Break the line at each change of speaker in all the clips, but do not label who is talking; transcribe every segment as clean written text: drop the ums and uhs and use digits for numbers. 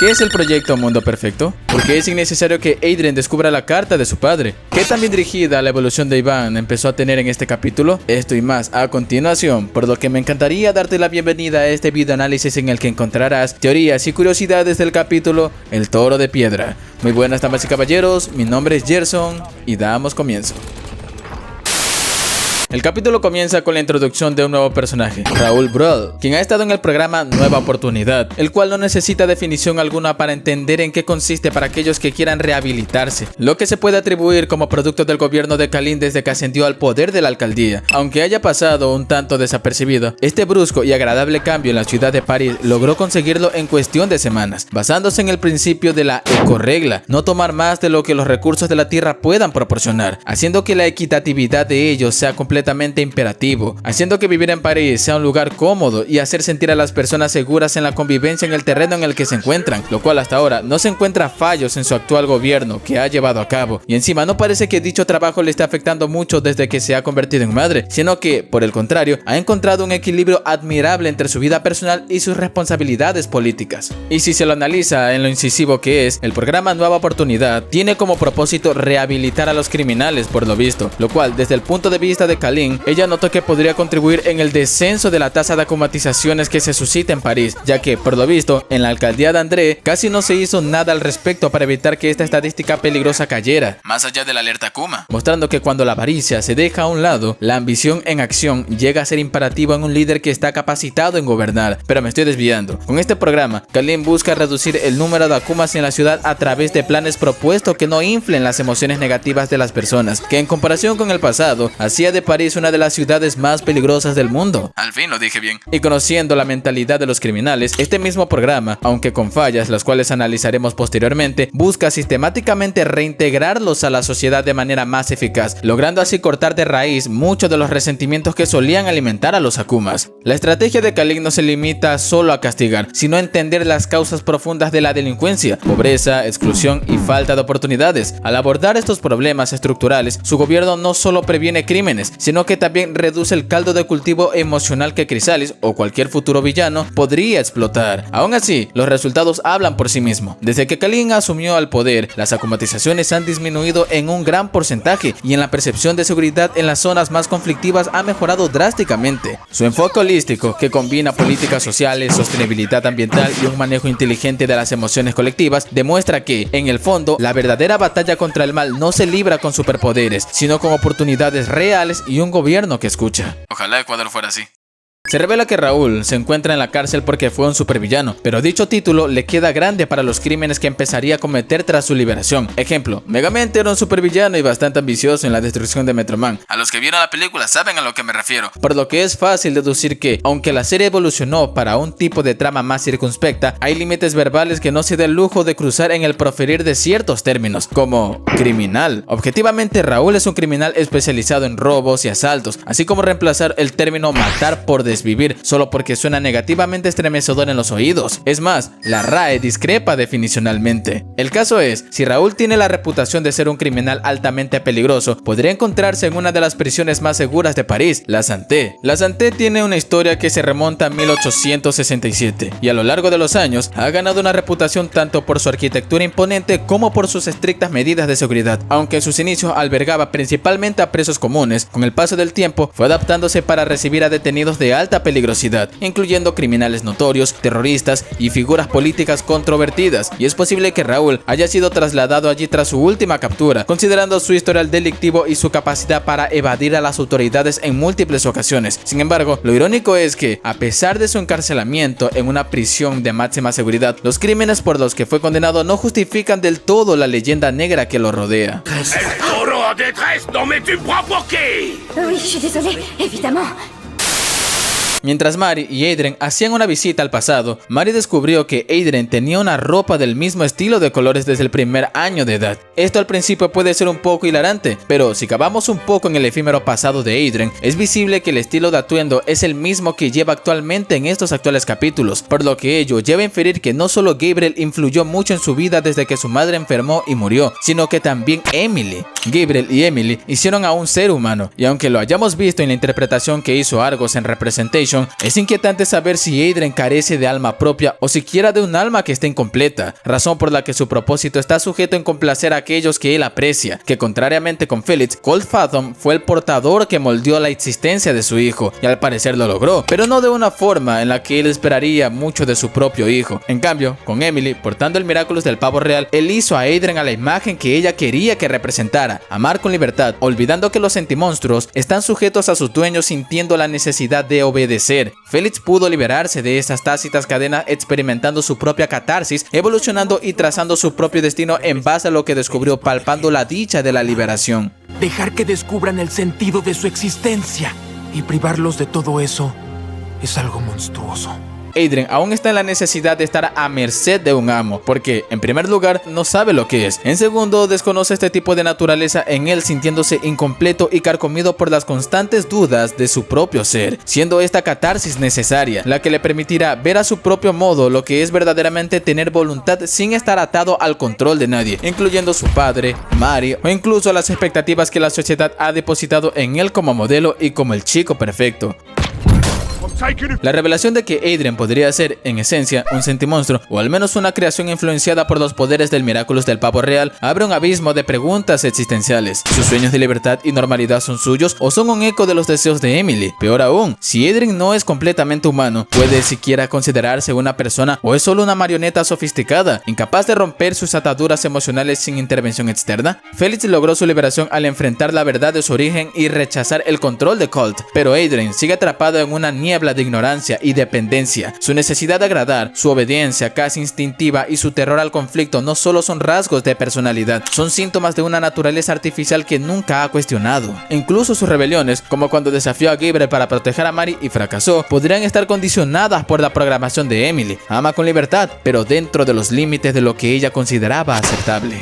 ¿Qué es el proyecto Mundo Perfecto? ¿Por qué es innecesario que Adrien descubra la carta de su padre? ¿Qué tan bien dirigida la evolución de Iván empezó a tener en este capítulo? Esto y más a continuación, por lo que me encantaría darte la bienvenida a este video análisis en el que encontrarás teorías y curiosidades del capítulo El Toro de Piedra. Muy buenas damas y caballeros, mi nombre es Gerson y damos comienzo. El capítulo comienza con la introducción de un nuevo personaje, Raúl Brod, quien ha estado en el programa Nueva Oportunidad, el cual no necesita definición alguna para entender en qué consiste para aquellos que quieran rehabilitarse, lo que se puede atribuir como producto del gobierno de Kalin desde que ascendió al poder de la alcaldía. Aunque haya pasado un tanto desapercibido, este brusco y agradable cambio en la ciudad de París logró conseguirlo en cuestión de semanas, basándose en el principio de la ecorregla, no tomar más de lo que los recursos de la tierra puedan proporcionar, haciendo que la equitatividad de ellos sea completamente imperativo, haciendo que vivir en París sea un lugar cómodo y hacer sentir a las personas seguras en la convivencia en el terreno en el que se encuentran, lo cual hasta ahora no se encuentra fallos en su actual gobierno que ha llevado a cabo, y encima no parece que dicho trabajo le esté afectando mucho desde que se ha convertido en madre, sino que, por el contrario, ha encontrado un equilibrio admirable entre su vida personal y sus responsabilidades políticas. Y si se lo analiza en lo incisivo que es, el programa Nueva Oportunidad tiene como propósito rehabilitar a los criminales por lo visto, lo cual desde el punto de vista de Kalin, ella notó que podría contribuir en el descenso de la tasa de acumatizaciones que se suscita en París, ya que, por lo visto, en la alcaldía de André casi no se hizo nada al respecto para evitar que esta estadística peligrosa cayera, más allá de la alerta Kuma, mostrando que cuando la avaricia se deja a un lado, la ambición en acción llega a ser imperativo en un líder que está capacitado en gobernar. Pero me estoy desviando. Con este programa, Kalin busca reducir el número de Akumas en la ciudad a través de planes propuestos que no inflen las emociones negativas de las personas, que en comparación con el pasado, hacía de París una de las ciudades más peligrosas del mundo. Al fin lo dije bien. Y conociendo la mentalidad de los criminales, este mismo programa, aunque con fallas las cuales analizaremos posteriormente, busca sistemáticamente reintegrarlos a la sociedad de manera más eficaz, logrando así cortar de raíz muchos de los resentimientos que solían alimentar a los Akumas. La estrategia de Kalin no se limita solo a castigar, sino a entender las causas profundas de la delincuencia, pobreza, exclusión y falta de oportunidades. Al abordar estos problemas estructurales, su gobierno no solo previene crímenes, sino que también reduce el caldo de cultivo emocional que Chrysalis o cualquier futuro villano podría explotar. Aún así, los resultados hablan por sí mismos. Desde que Kalin asumió al poder, las acumatizaciones han disminuido en un gran porcentaje y en la percepción de seguridad en las zonas más conflictivas ha mejorado drásticamente. Su enfoque holístico, que combina políticas sociales, sostenibilidad ambiental y un manejo inteligente de las emociones colectivas, demuestra que, en el fondo, la verdadera batalla contra el mal no se libra con superpoderes, sino con oportunidades reales y un gobierno que escucha. Ojalá Ecuador fuera así. Se revela que Raúl se encuentra en la cárcel porque fue un supervillano, pero dicho título le queda grande para los crímenes que empezaría a cometer tras su liberación. Ejemplo, Megamente era un supervillano y bastante ambicioso en la destrucción de Metroman. A los que vieron la película saben a lo que me refiero. Por lo que es fácil deducir que, aunque la serie evolucionó para un tipo de trama más circunspecta, hay límites verbales que no se da el lujo de cruzar en el proferir de ciertos términos, como criminal. Objetivamente, Raúl es un criminal especializado en robos y asaltos, así como reemplazar el término matar por desvivir solo porque suena negativamente estremecedor en los oídos. Es más, la RAE discrepa definicionalmente. El caso es, si Raúl tiene la reputación de ser un criminal altamente peligroso, podría encontrarse en una de las prisiones más seguras de París, la Santé. La Santé tiene una historia que se remonta a 1867 y a lo largo de los años ha ganado una reputación tanto por su arquitectura imponente como por sus estrictas medidas de seguridad. Aunque en sus inicios albergaba principalmente a presos comunes, con el paso del tiempo fue adaptándose para recibir a detenidos de alta peligrosidad, incluyendo criminales notorios, terroristas y figuras políticas controvertidas, y es posible que Raúl haya sido trasladado allí tras su última captura, considerando su historial delictivo y su capacidad para evadir a las autoridades en múltiples ocasiones. Sin embargo, lo irónico es que, a pesar de su encarcelamiento en una prisión de máxima seguridad, los crímenes por los que fue condenado no justifican del todo la leyenda negra que lo rodea.
El toro en détresse, non mais tu me prends pour qui?
Oui, je suis désolée, évidemment.
Mientras Mari y Adrien hacían una visita al pasado, Mari descubrió que Adrien tenía una ropa del mismo estilo de colores desde el primer año de edad. Esto al principio puede ser un poco hilarante, pero si cavamos un poco en el efímero pasado de Adrien, es visible que el estilo de atuendo es el mismo que lleva actualmente en estos actuales capítulos, por lo que ello lleva a inferir que no solo Gabriel influyó mucho en su vida desde que su madre enfermó y murió, sino que también Emily. Gabriel y Emily hicieron a un ser humano, y aunque lo hayamos visto en la interpretación que hizo Argos en Representation, es inquietante saber si Adrien carece de alma propia o siquiera de un alma que esté incompleta, razón por la que su propósito está sujeto en complacer a aquellos que él aprecia, que contrariamente con Felix, Cold Fathom fue el portador que moldeó la existencia de su hijo, y al parecer lo logró, pero no de una forma en la que él esperaría mucho de su propio hijo. En cambio, con Emily, portando el Miraculous del pavo real, él hizo a Adrien a la imagen que ella quería que representara, amar con libertad, olvidando que los sentimonstruos están sujetos a sus dueños sintiendo la necesidad de obedecer. Felix pudo liberarse de esas tácitas cadenas experimentando su propia catarsis, evolucionando y trazando su propio destino en base a lo que descubrió palpando la dicha de la liberación.
Dejar que descubran el sentido de su existencia y privarlos de todo eso es algo monstruoso.
Adrien aún está en la necesidad de estar a merced de un amo, porque en primer lugar no sabe lo que es, en segundo desconoce este tipo de naturaleza en él, sintiéndose incompleto y carcomido por las constantes dudas de su propio ser, siendo esta catarsis necesaria, la que le permitirá ver a su propio modo lo que es verdaderamente tener voluntad sin estar atado al control de nadie, incluyendo su padre, Mari o incluso las expectativas que la sociedad ha depositado en él como modelo y como el chico perfecto. La revelación de que Adrien podría ser, en esencia, un sentimonstruo, o al menos una creación influenciada por los poderes del Miraculous del pavo real, abre un abismo de preguntas existenciales. ¿Sus sueños de libertad y normalidad son suyos o son un eco de los deseos de Emily? Peor aún, si Adrien no es completamente humano, ¿puede siquiera considerarse una persona o es solo una marioneta sofisticada, incapaz de romper sus ataduras emocionales sin intervención externa? Felix logró su liberación al enfrentar la verdad de su origen y rechazar el control de Colt, pero Adrien sigue atrapado en una niebla de ignorancia y dependencia. Su necesidad de agradar, su obediencia casi instintiva y su terror al conflicto no solo son rasgos de personalidad, son síntomas de una naturaleza artificial que nunca ha cuestionado. Incluso sus rebeliones, como cuando desafió a Gabriel para proteger a Mari y fracasó, podrían estar condicionadas por la programación de Emily. Ama con libertad, pero dentro de los límites de lo que ella consideraba aceptable.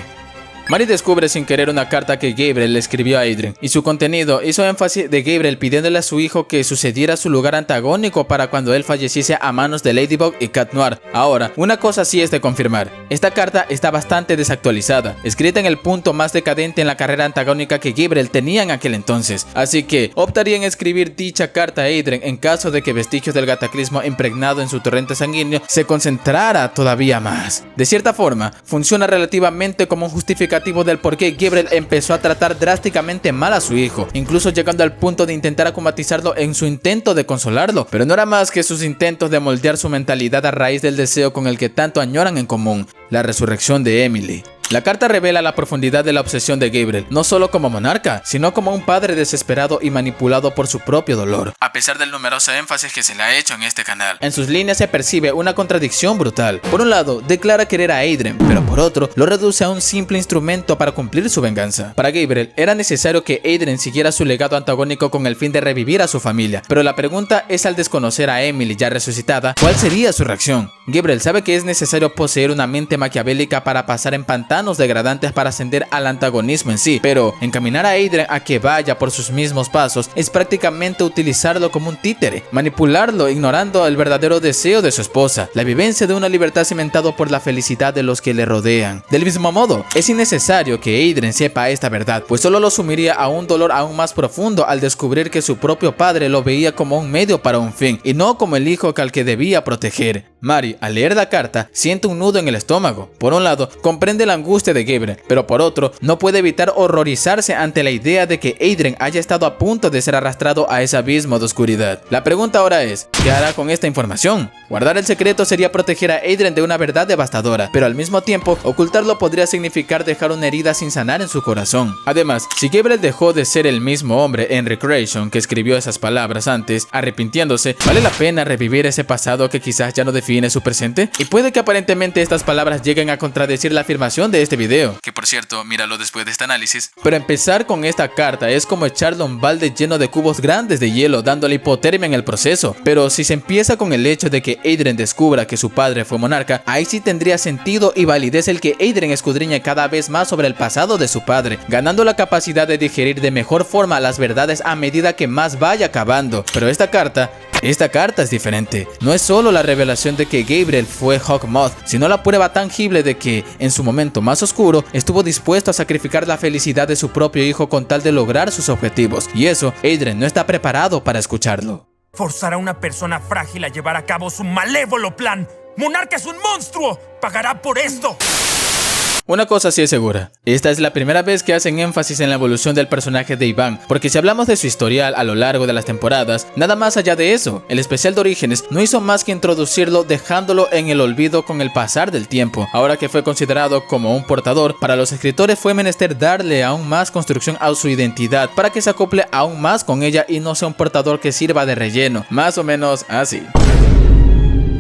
Mari descubre sin querer una carta que Gabriel le escribió a Adrien, y su contenido hizo énfasis de Gabriel pidiéndole a su hijo que sucediera su lugar antagónico para cuando él falleciese a manos de Ladybug y Cat Noir. Ahora, una cosa sí es de confirmar, esta carta está bastante desactualizada, escrita en el punto más decadente en la carrera antagónica que Gabriel tenía en aquel entonces, así que optaría en escribir dicha carta a Adrien en caso de que vestigios del cataclismo impregnado en su torrente sanguíneo se concentrara todavía más. De cierta forma, funciona relativamente como un justificativo del por qué Gabriel empezó a tratar drásticamente mal a su hijo, incluso llegando al punto de intentar acumatizarlo en su intento de consolarlo, pero no era más que sus intentos de moldear su mentalidad a raíz del deseo con el que tanto añoran en común, la resurrección de Emily. La carta revela la profundidad de la obsesión de Gabriel, no solo como monarca, sino como un padre desesperado y manipulado por su propio dolor, a pesar del numeroso énfasis que se le ha hecho en este canal. En sus líneas se percibe una contradicción brutal. Por un lado, declara querer a Adrien, pero por otro, lo reduce a un simple instrumento para cumplir su venganza. Para Gabriel, era necesario que Adrien siguiera su legado antagónico con el fin de revivir a su familia, pero la pregunta es, al desconocer a Emily ya resucitada, ¿cuál sería su reacción? Gabriel sabe que es necesario poseer una mente maquiavélica para pasar en pantanos degradantes para ascender al antagonismo en sí, pero encaminar a Adrien a que vaya por sus mismos pasos es prácticamente utilizarlo como un títere, manipularlo ignorando el verdadero deseo de su esposa, la vivencia de una libertad cimentado por la felicidad de los que le rodean. Del mismo modo, es innecesario que Adrien sepa esta verdad, pues solo lo sumiría a un dolor aún más profundo al descubrir que su propio padre lo veía como un medio para un fin y no como el hijo al que debía proteger. Mari, al leer la carta, siente un nudo en el estómago. Por un lado, comprende la angustia de Gabriel, pero por otro, no puede evitar horrorizarse ante la idea de que Adrien haya estado a punto de ser arrastrado a ese abismo de oscuridad. La pregunta ahora es, ¿qué hará con esta información? Guardar el secreto sería proteger a Adrien de una verdad devastadora, pero al mismo tiempo, ocultarlo podría significar dejar una herida sin sanar en su corazón. Además, si Gabriel dejó de ser el mismo hombre en Recreation que escribió esas palabras antes, arrepintiéndose, ¿vale la pena revivir ese pasado que quizás ya no define su presente? Y puede que aparentemente estas palabras lleguen a contradecir la afirmación de este video, que por cierto, míralo después de este análisis, pero empezar con esta carta es como echarle un balde lleno de cubos grandes de hielo, dándole hipotermia en el proceso. Pero si se empieza con el hecho de que Adrien descubra que su padre fue monarca, ahí sí tendría sentido y validez el que Adrien escudriñe cada vez más sobre el pasado de su padre, ganando la capacidad de digerir de mejor forma las verdades a medida que más vaya acabando. Pero esta carta Esta carta es diferente. No es solo la revelación de que Gabriel fue Hawkmoth, sino la prueba tangible de que, en su momento más oscuro, estuvo dispuesto a sacrificar la felicidad de su propio hijo con tal de lograr sus objetivos. Y eso, Adrien no está preparado para escucharlo.
Forzar a una persona frágil a llevar a cabo su malévolo plan. ¡Monarca es un monstruo! ¡Pagará por esto!
Una cosa sí es segura, esta es la primera vez que hacen énfasis en la evolución del personaje de Ivan, porque si hablamos de su historial a lo largo de las temporadas, nada más allá de eso, el especial de Orígenes no hizo más que introducirlo dejándolo en el olvido con el pasar del tiempo. Ahora que fue considerado como un portador, para los escritores fue menester darle aún más construcción a su identidad para que se acople aún más con ella y no sea un portador que sirva de relleno, más o menos así.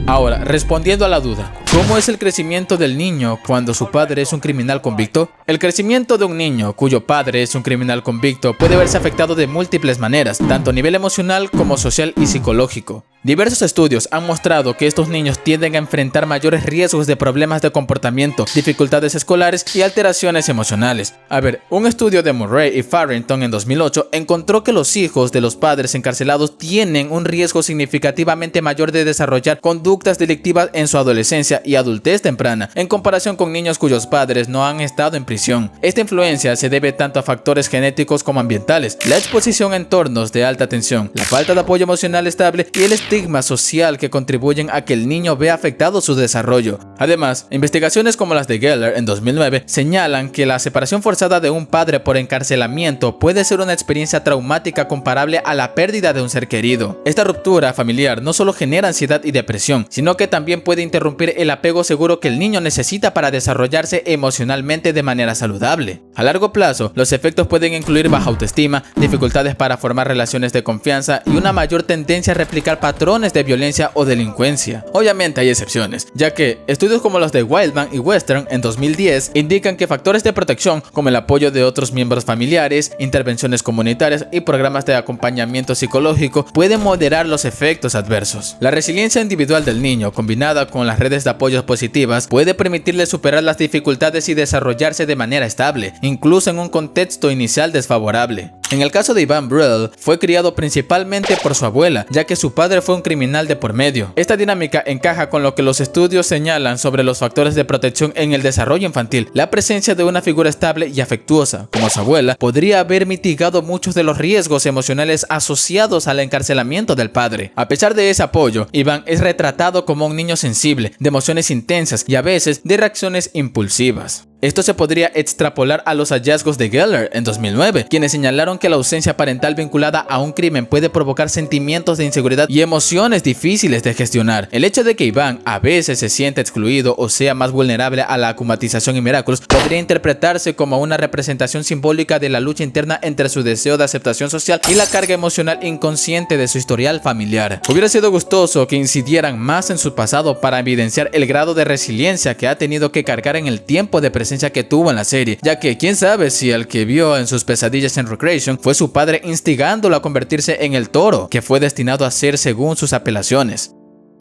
Ahora, respondiendo a la duda, ¿cómo es el crecimiento del niño cuando su padre es un criminal convicto? El crecimiento de un niño cuyo padre es un criminal convicto puede verse afectado de múltiples maneras, tanto a nivel emocional como social y psicológico. Diversos estudios han mostrado que estos niños tienden a enfrentar mayores riesgos de problemas de comportamiento, dificultades escolares y alteraciones emocionales. A ver, un estudio de Murray y Farrington en 2008 encontró que los hijos de los padres encarcelados tienen un riesgo significativamente mayor de desarrollar conductas delictivas en su adolescencia y adultez temprana, en comparación con niños cuyos padres no han estado en prisión. Esta influencia se debe tanto a factores genéticos como ambientales, la exposición a entornos de alta tensión, la falta de apoyo emocional estable y el estigma social que contribuyen a que el niño vea afectado su desarrollo. Además, investigaciones como las de Geller en 2009 señalan que la separación forzada de un padre por encarcelamiento puede ser una experiencia traumática comparable a la pérdida de un ser querido. Esta ruptura familiar no solo genera ansiedad y depresión, sino que también puede interrumpir el apego seguro que el niño necesita para desarrollarse emocionalmente de manera saludable. A largo plazo, los efectos pueden incluir baja autoestima, dificultades para formar relaciones de confianza y una mayor tendencia a replicar patrones de violencia o delincuencia. Obviamente hay excepciones, ya que estudios como los de Wildman y Western en 2010 indican que factores de protección como el apoyo de otros miembros familiares, intervenciones comunitarias y programas de acompañamiento psicológico pueden moderar los efectos adversos. La resiliencia individual del niño, combinada con las redes de apoyo positivas, puede permitirle superar las dificultades y desarrollarse de manera estable, incluso en un contexto inicial desfavorable. En el caso de Ivan Brill, fue criado principalmente por su abuela, ya que su padre fue un criminal de por medio. Esta dinámica encaja con lo que los estudios señalan sobre los factores de protección en el desarrollo infantil. La presencia de una figura estable y afectuosa, como su abuela, podría haber mitigado muchos de los riesgos emocionales asociados al encarcelamiento del padre. A pesar de ese apoyo, Ivan es retratado como un niño sensible, de emociones intensas y a veces de reacciones impulsivas. Esto se podría extrapolar a los hallazgos de Geller en 2009, quienes señalaron que la ausencia parental vinculada a un crimen puede provocar sentimientos de inseguridad y emociones difíciles de gestionar. El hecho de que Ivan a veces se sienta excluido o sea más vulnerable a la acumatización y Miraculous podría interpretarse como una representación simbólica de la lucha interna entre su deseo de aceptación social y la carga emocional inconsciente de su historial familiar. Hubiera sido gustoso que incidieran más en su pasado para evidenciar el grado de resiliencia que ha tenido que cargar en el tiempo de presencia que tuvo en la serie, ya que quién sabe si el que vio en sus pesadillas en Recreation fue su padre instigándolo a convertirse en el toro que fue destinado a ser según sus apelaciones.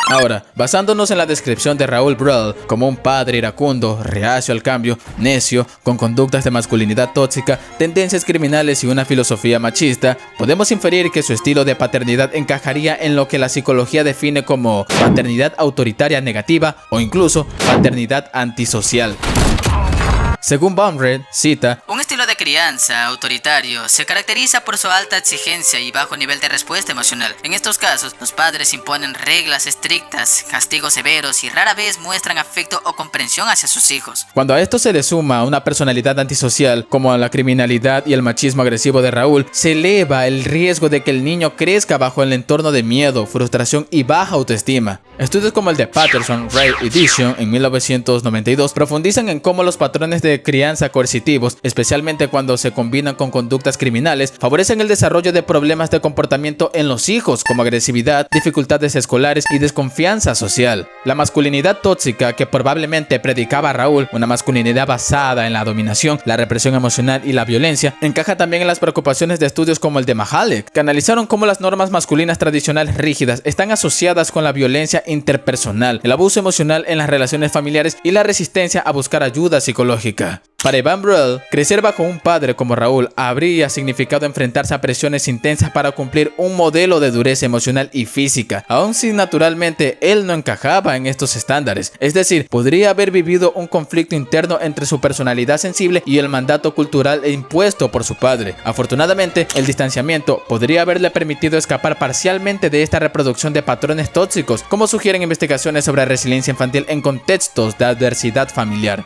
Ahora, basándonos en la descripción de Raúl Brill como un padre iracundo, reacio al cambio, necio, con conductas de masculinidad tóxica, tendencias criminales y una filosofía machista, podemos inferir que su estilo de paternidad encajaría en lo que la psicología define como paternidad autoritaria negativa o incluso paternidad antisocial. Según Baumrind, cita:
un estilo de crianza autoritario se caracteriza por su alta exigencia y bajo nivel de respuesta emocional. En estos casos, los padres imponen reglas estrictas, castigos severos y rara vez muestran afecto o comprensión hacia sus hijos.
Cuando a esto se le suma una personalidad antisocial, como la criminalidad y el machismo agresivo de Raúl, se eleva el riesgo de que el niño crezca bajo el entorno de miedo, frustración y baja autoestima. Estudios como el de Patterson, Ray y Dishon en 1992 profundizan en cómo los patrones de crianza coercitivos, especialmente cuando se combinan con conductas criminales, favorecen el desarrollo de problemas de comportamiento en los hijos, como agresividad, dificultades escolares y desconfianza social. La masculinidad tóxica que probablemente predicaba Raúl, una masculinidad basada en la dominación, la represión emocional y la violencia, encaja también en las preocupaciones de estudios como el de Mahalik, que analizaron cómo las normas masculinas tradicionales rígidas están asociadas con la violencia interpersonal, el abuso emocional en las relaciones familiares y la resistencia a buscar ayuda psicológica. Para Yvonne Bruhl, crecer bajo un padre como Raúl habría significado enfrentarse a presiones intensas para cumplir un modelo de dureza emocional y física, aun si naturalmente él no encajaba en estos estándares. Es decir, podría haber vivido un conflicto interno entre su personalidad sensible y el mandato cultural impuesto por su padre. Afortunadamente, el distanciamiento podría haberle permitido escapar parcialmente de esta reproducción de patrones tóxicos, como sugieren investigaciones sobre resiliencia infantil en contextos de adversidad familiar.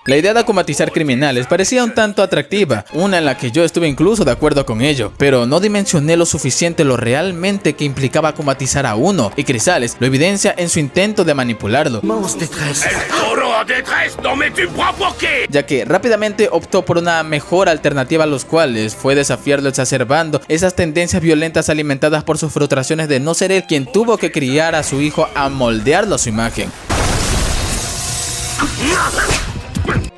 La idea de akumatizar criminales parecía un tanto atractiva, una en la que yo estuve incluso de acuerdo con ello, pero no dimensioné lo suficiente lo realmente que implicaba akumatizar a uno, y Chrysalis lo evidencia en su intento de manipularlo, ya que rápidamente optó por una mejor alternativa, a los cuales fue desafiarlo exacerbando esas tendencias violentas alimentadas por sus frustraciones de no ser él quien tuvo que criar a su hijo a moldearlo a su imagen.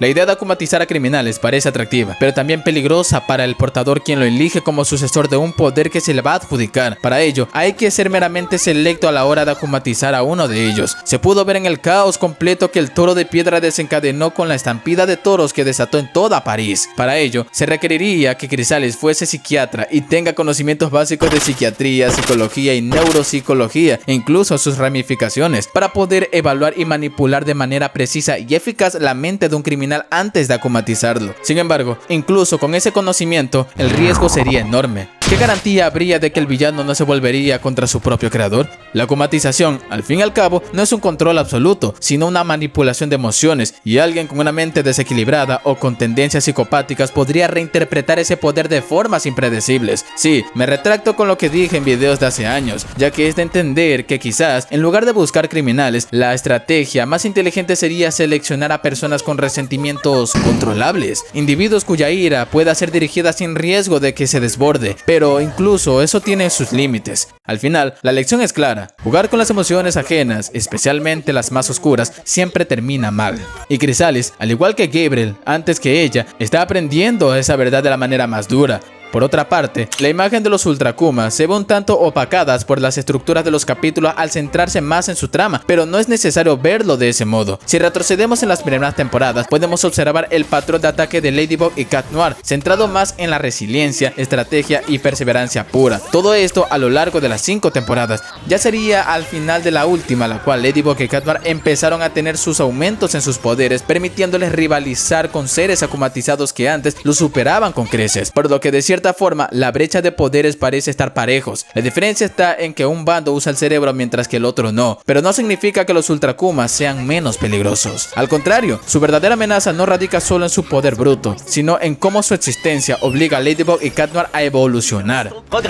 La idea de akumatizar a criminales parece atractiva, pero también peligrosa para el portador, quien lo elige como sucesor de un poder que se le va a adjudicar. Para ello, hay que ser meramente selecto a la hora de akumatizar a uno de ellos. Se pudo ver en el caos completo que el toro de piedra desencadenó con la estampida de toros que desató en toda París. Para ello, se requeriría que Chrysalis fuese psiquiatra y tenga conocimientos básicos de psiquiatría, psicología y neuropsicología, e incluso sus ramificaciones, para poder evaluar y manipular de manera precisa y eficaz la mente de un criminal antes de akumatizarlo. Sin embargo, incluso con ese conocimiento, el riesgo sería enorme. ¿Qué garantía habría de que el villano no se volvería contra su propio creador? La akumatización, al fin y al cabo, no es un control absoluto, sino una manipulación de emociones, y alguien con una mente desequilibrada o con tendencias psicopáticas podría reinterpretar ese poder de formas impredecibles. Sí, me retracto con lo que dije en videos de hace años, ya que es de entender que quizás, en lugar de buscar criminales, la estrategia más inteligente sería seleccionar a personas con resentimientos controlables, individuos cuya ira pueda ser dirigida sin riesgo de que se desborde, pero incluso eso tiene sus límites. Al final, la lección es clara: jugar con las emociones ajenas, especialmente las más oscuras, siempre termina mal. Y Chrysalis, al igual que Gabriel, antes que ella, está aprendiendo esa verdad de la manera más dura. Por otra parte, la imagen de los Ultra Akuma se ve un tanto opacadas por las estructuras de los capítulos al centrarse más en su trama, pero no es necesario verlo de ese modo. Si retrocedemos en las primeras temporadas, podemos observar el patrón de ataque de Ladybug y Cat Noir, centrado más en la resiliencia, estrategia y perseverancia pura. Todo esto a lo largo de las 5 temporadas. Ya sería al final de la última, la cual Ladybug y Cat Noir empezaron a tener sus aumentos en sus poderes, permitiéndoles rivalizar con seres akumatizados que antes los superaban con creces, por lo que de cierta forma la brecha de poderes parece estar parejos. La diferencia está en que un bando usa el cerebro mientras que el otro no, pero no significa que los Ultra Akumas sean menos peligrosos. Al contrario, su verdadera amenaza no radica solo en su poder bruto, sino en cómo su existencia obliga a Ladybug y Cat Noir a evolucionar. ¿Por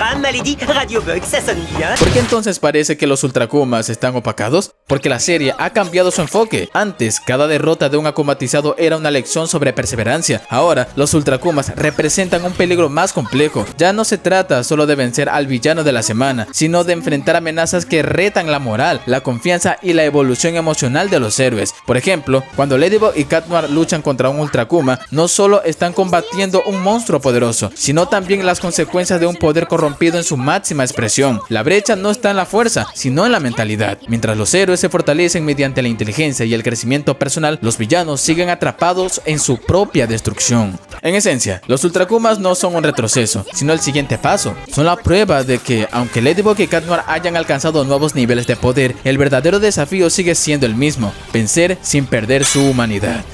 qué entonces parece que los Ultra Akumas están opacados? Porque la serie ha cambiado su enfoque. Antes, cada derrota de un akumatizado era una lección sobre perseverancia. Ahora, los Ultra Akumas representan un peligro más complejo. Ya no se trata solo de vencer al villano de la semana, sino de enfrentar amenazas que retan la moral, la confianza y la evolución emocional de los héroes. Por ejemplo, cuando Ladybug y Cat Noir luchan contra un Ultra Akuma, no solo están combatiendo un monstruo poderoso, sino también las consecuencias de un poder corrompido en su máxima expresión. La brecha no está en la fuerza, sino en la mentalidad. Mientras los héroes se fortalecen mediante la inteligencia y el crecimiento personal, los villanos siguen atrapados en su propia destrucción. En esencia, los Ultra Akumas no son un retroceso, sino el siguiente paso. Son la prueba de que, aunque Ladybug y Cat Noir hayan alcanzado nuevos niveles de poder, el verdadero desafío sigue siendo el mismo: vencer sin perder su humanidad.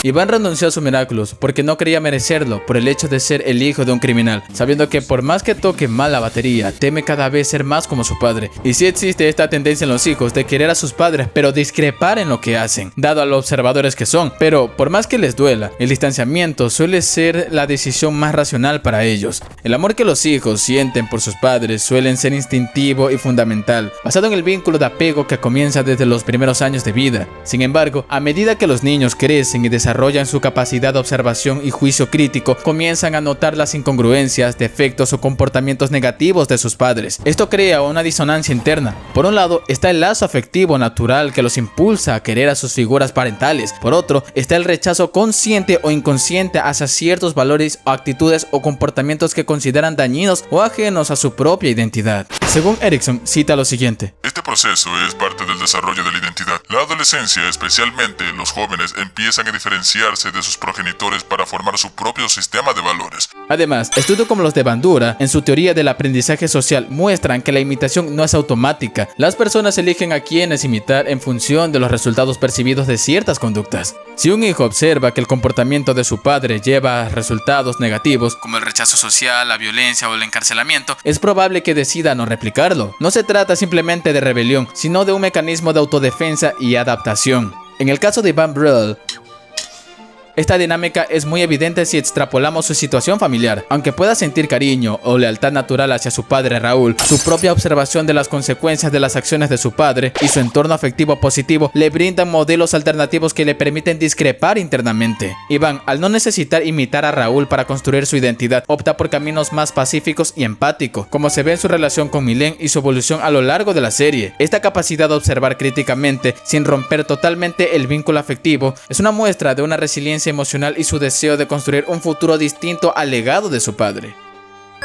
Iván renunció a su Miraculous porque no creía merecerlo por el hecho de ser el hijo de un criminal, sabiendo que por más que toque mal la batería, teme cada vez ser más como su padre. Y sí existe esta tendencia en los hijos de querer a sus padres pero discrepar en lo que hacen, dado a los observadores que son. Pero por más que les duela, el distanciamiento suele ser la decisión más racional para ellos. El amor que los hijos sienten por sus padres suele ser instintivo y fundamental, basado en el vínculo de apego que comienza desde los primeros años de vida. Sin embargo, a medida que los niños crecen y desarrollan su capacidad de observación y juicio crítico, comienzan a notar las incongruencias, defectos o comportamientos negativos de sus padres. Esto crea una disonancia interna. Por un lado está el lazo afectivo natural que los impulsa a querer a sus figuras parentales. Por otro está el rechazo consciente o inconsciente hacia ciertos valores o actitudes o comportamientos que consideran dañinos o ajenos a su propia identidad. Según Erikson, cita lo siguiente:
Este proceso es parte del desarrollo de la identidad. La adolescencia, especialmente los jóvenes, empiezan a diferenciarse de sus progenitores para formar su propio sistema de valores.
Además, estudios como los de Bandura, en su teoría del aprendizaje social, muestran que la imitación no es automática. Las personas eligen a quienes imitar en función de los resultados percibidos de ciertas conductas. Si un hijo observa que el comportamiento de su padre lleva a resultados negativos, como el rechazo social, la violencia o el encarcelamiento, es probable que decida no replicarlo. No se trata simplemente de rebelión, sino de un mecanismo de autodefensa y adaptación. En el caso de Van Brugh, esta dinámica es muy evidente si extrapolamos su situación familiar. Aunque pueda sentir cariño o lealtad natural hacia su padre Raúl, su propia observación de las consecuencias de las acciones de su padre y su entorno afectivo positivo le brindan modelos alternativos que le permiten discrepar internamente. Iván, al no necesitar imitar a Raúl para construir su identidad, opta por caminos más pacíficos y empáticos, como se ve en su relación con Mylène y su evolución a lo largo de la serie. Esta capacidad de observar críticamente, sin romper totalmente el vínculo afectivo, es una muestra de una resiliencia emocional y su deseo de construir un futuro distinto al legado de su padre.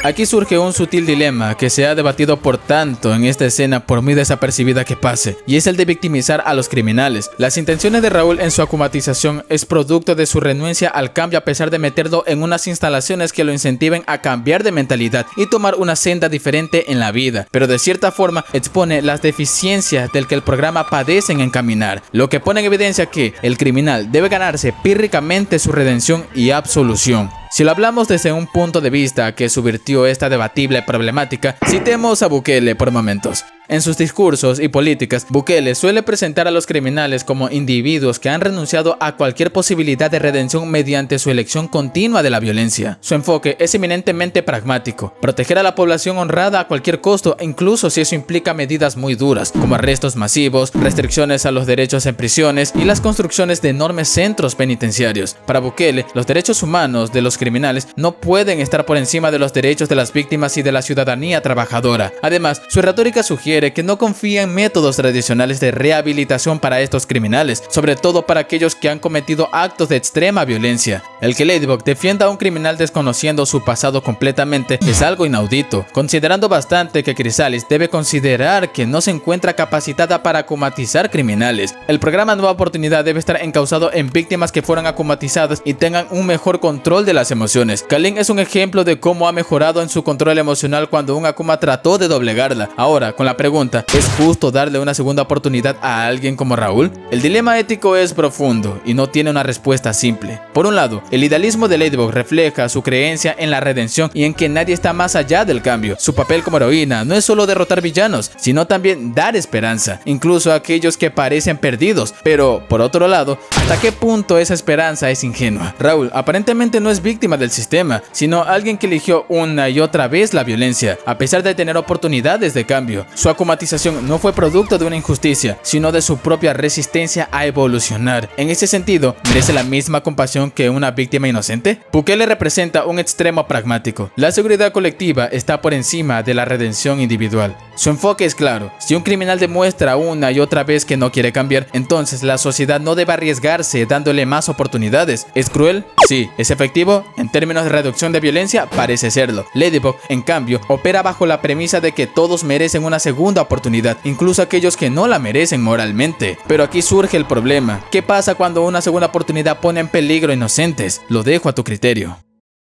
Aquí surge un sutil dilema que se ha debatido por tanto en esta escena, por muy desapercibida que pase, y es el de victimizar a los criminales. Las intenciones de Raúl en su acumatización es producto de su renuencia al cambio a pesar de meterlo en unas instalaciones que lo incentiven a cambiar de mentalidad y tomar una senda diferente en la vida, pero de cierta forma expone las deficiencias del que el programa padece en encaminar, lo que pone en evidencia que el criminal debe ganarse pírricamente su redención y absolución. Si lo hablamos desde un punto de vista que subvirtió esta debatible problemática, citemos a Bukele por momentos. En sus discursos y políticas, Bukele suele presentar a los criminales como individuos que han renunciado a cualquier posibilidad de redención mediante su elección continua de la violencia. Su enfoque es eminentemente pragmático: proteger a la población honrada a cualquier costo, incluso si eso implica medidas muy duras, como arrestos masivos, restricciones a los derechos en prisiones y las construcciones de enormes centros penitenciarios. Para Bukele, los derechos humanos de los criminales no pueden estar por encima de los derechos de las víctimas y de la ciudadanía trabajadora. Además, su retórica sugiere que no confía en métodos tradicionales de rehabilitación para estos criminales, sobre todo para aquellos que han cometido actos de extrema violencia. El que Ladybug defienda a un criminal desconociendo su pasado completamente es algo inaudito, considerando bastante que Chrysalis debe considerar que no se encuentra capacitada para acumatizar criminales. El programa Nueva Oportunidad debe estar encauzado en víctimas que fueron acumatizadas y tengan un mejor control de las emociones. Kalin es un ejemplo de cómo ha mejorado en su control emocional cuando un Akuma trató de doblegarla. Ahora, con la pregunta, ¿es justo darle una segunda oportunidad a alguien como Raúl? El dilema ético es profundo y no tiene una respuesta simple. Por un lado, el idealismo de Ladybug refleja su creencia en la redención y en que nadie está más allá del cambio. Su papel como heroína no es solo derrotar villanos, sino también dar esperanza, incluso a aquellos que parecen perdidos. Pero, por otro lado, ¿hasta qué punto esa esperanza es ingenua? Raúl aparentemente no es víctima del sistema, sino alguien que eligió una y otra vez la violencia, a pesar de tener oportunidades de cambio. Su acumatización no fue producto de una injusticia, sino de su propia resistencia a evolucionar. En ese sentido, ¿merece la misma compasión que una víctima inocente? Bukele representa un extremo pragmático. La seguridad colectiva está por encima de la redención individual. Su enfoque es claro: si un criminal demuestra una y otra vez que no quiere cambiar, entonces la sociedad no debe arriesgarse dándole más oportunidades. ¿Es cruel? Sí. ¿Es efectivo? En términos de reducción de violencia, parece serlo. Ladybug, en cambio, opera bajo la premisa de que todos merecen una segunda oportunidad, incluso aquellos que no la merecen moralmente. Pero aquí surge el problema: ¿qué pasa cuando una segunda oportunidad pone en peligro a inocentes? Lo dejo a tu criterio.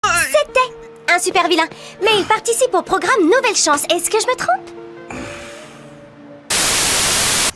C'était un super vilain, mais il participe au programme Nouvelle Chance. Est-ce que je me trompe?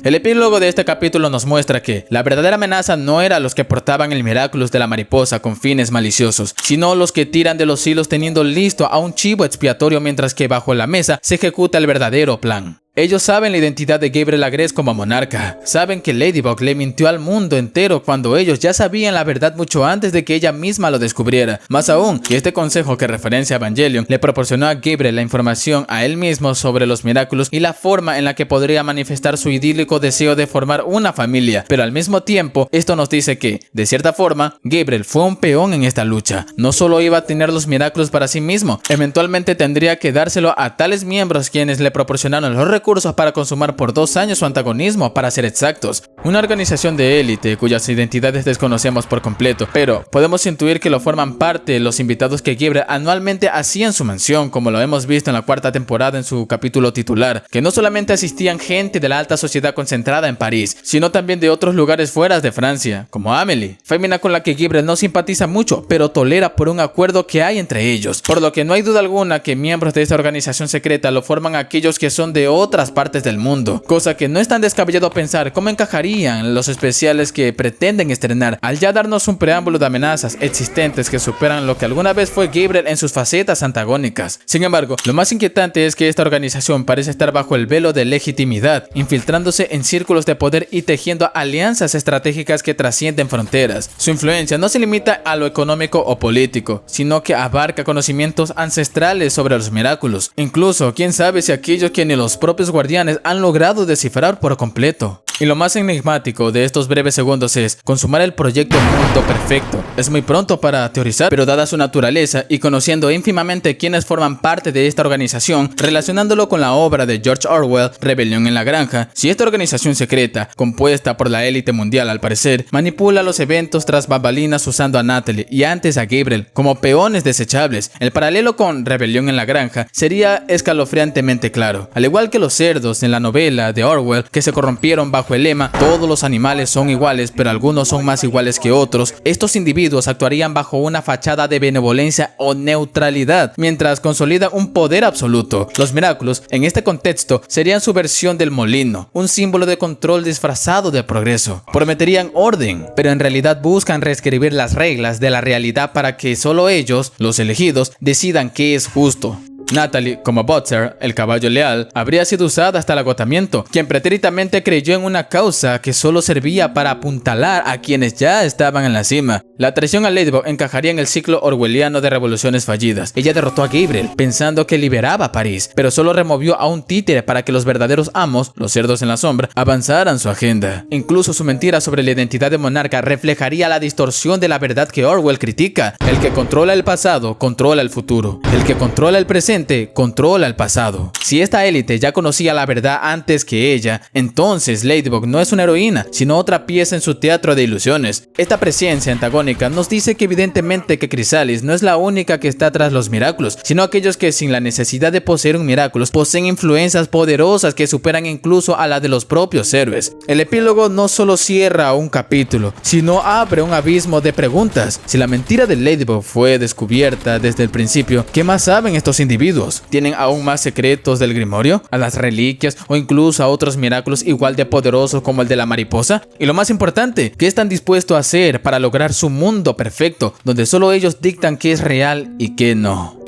El epílogo de este capítulo nos muestra que la verdadera amenaza no era los que portaban el Miraculous de la mariposa con fines maliciosos, sino los que tiran de los hilos teniendo listo a un chivo expiatorio mientras que bajo la mesa se ejecuta el verdadero plan. Ellos saben la identidad de Gabriel Agreste como monarca, saben que Ladybug le mintió al mundo entero cuando ellos ya sabían la verdad mucho antes de que ella misma lo descubriera. Más aún, que este consejo que referencia a Evangelion le proporcionó a Gabriel la información a él mismo sobre los Miraculous y la forma en la que podría manifestar su idílico deseo de formar una familia. Pero al mismo tiempo, esto nos dice que, de cierta forma, Gabriel fue un peón en esta lucha. No solo iba a tener los Miraculous para sí mismo, eventualmente tendría que dárselo a tales miembros quienes le proporcionaron los recursos recursos para consumar por 2 años su antagonismo, para ser exactos. Una organización de élite cuyas identidades desconocemos por completo, pero podemos intuir que lo forman parte los invitados que Gabriel anualmente hacía en su mansión, como lo hemos visto en la 4ª temporada en su capítulo titular, que no solamente asistían gente de la alta sociedad concentrada en París, sino también de otros lugares fuera de Francia, como Amélie, fémina con la que Gabriel no simpatiza mucho, pero tolera por un acuerdo que hay entre ellos, por lo que no hay duda alguna que miembros de esta organización secreta lo forman aquellos que son de otras partes del mundo, cosa que no es tan descabellado pensar cómo encajarían los especiales que pretenden estrenar, al ya darnos un preámbulo de amenazas existentes que superan lo que alguna vez fue Gabriel en sus facetas antagónicas. Sin embargo, lo más inquietante es que esta organización parece estar bajo el velo de legitimidad, infiltrándose en círculos de poder y tejiendo alianzas estratégicas que trascienden fronteras. Su influencia no se limita a lo económico o político, sino que abarca conocimientos ancestrales sobre los Miraculous. Incluso, quién sabe si aquellos que ni los propios guardianes han logrado descifrar por completo. Y lo más enigmático de estos breves segundos es consumar el proyecto Mundo Perfecto. Es muy pronto para teorizar, pero dada su naturaleza y conociendo ínfimamente quienes forman parte de esta organización, relacionándolo con la obra de George Orwell, Rebelión en la Granja, si esta organización secreta, compuesta por la élite mundial al parecer, manipula los eventos tras bambalinas usando a Natalie y antes a Gabriel como peones desechables, el paralelo con Rebelión en la Granja sería escalofriantemente claro. Al igual que los cerdos en la novela de Orwell que se corrompieron bajo el lema "todos los animales son iguales, pero algunos son más iguales que otros", estos individuos actuarían bajo una fachada de benevolencia o neutralidad, mientras consolidan un poder absoluto. Los Miraculous, en este contexto, serían su versión del molino, un símbolo de control disfrazado de progreso. Prometerían orden, pero en realidad buscan reescribir las reglas de la realidad para que solo ellos, los elegidos, decidan qué es justo. Natalie, como Butzer, el caballo leal, habría sido usada hasta el agotamiento, quien pretérитamente creyó en una causa que solo servía para apuntalar a quienes ya estaban en la cima. La traición a Ladybug encajaría en el ciclo orwelliano de revoluciones fallidas. Ella derrotó a Gabriel, pensando que liberaba a París, pero solo removió a un títere para que los verdaderos amos, los cerdos en la sombra, avanzaran su agenda. Incluso su mentira sobre la identidad de monarca reflejaría la distorsión de la verdad que Orwell critica. El que controla el pasado, controla el futuro. El que controla el presente, controla el pasado. Si esta élite ya conocía la verdad antes que ella, entonces Ladybug no es una heroína, sino otra pieza en su teatro de ilusiones. Esta presencia antagónica nos dice que evidentemente que Chrysalis no es la única que está tras los Miraculous, sino aquellos que sin la necesidad de poseer un Miraculous poseen influencias poderosas que superan incluso a la de los propios héroes. El epílogo no solo cierra un capítulo, sino abre un abismo de preguntas. Si la mentira de Ladybug fue descubierta desde el principio, ¿qué más saben estos individuos? ¿Tienen aún más secretos del Grimorio, a las reliquias o incluso a otros Miraculous igual de poderosos como el de la mariposa? Y lo más importante, ¿qué están dispuestos a hacer para lograr su mundo perfecto, donde solo ellos dictan qué es real y qué no?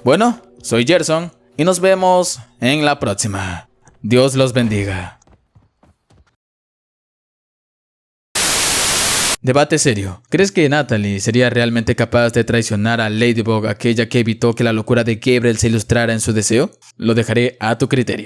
Bueno, soy Gerson y nos vemos en la próxima. Dios los bendiga. Debate serio. ¿Crees que Natalie sería realmente capaz de traicionar a Ladybug, aquella que evitó que la locura de Gabriel se ilustrara en su deseo? Lo dejaré a tu criterio.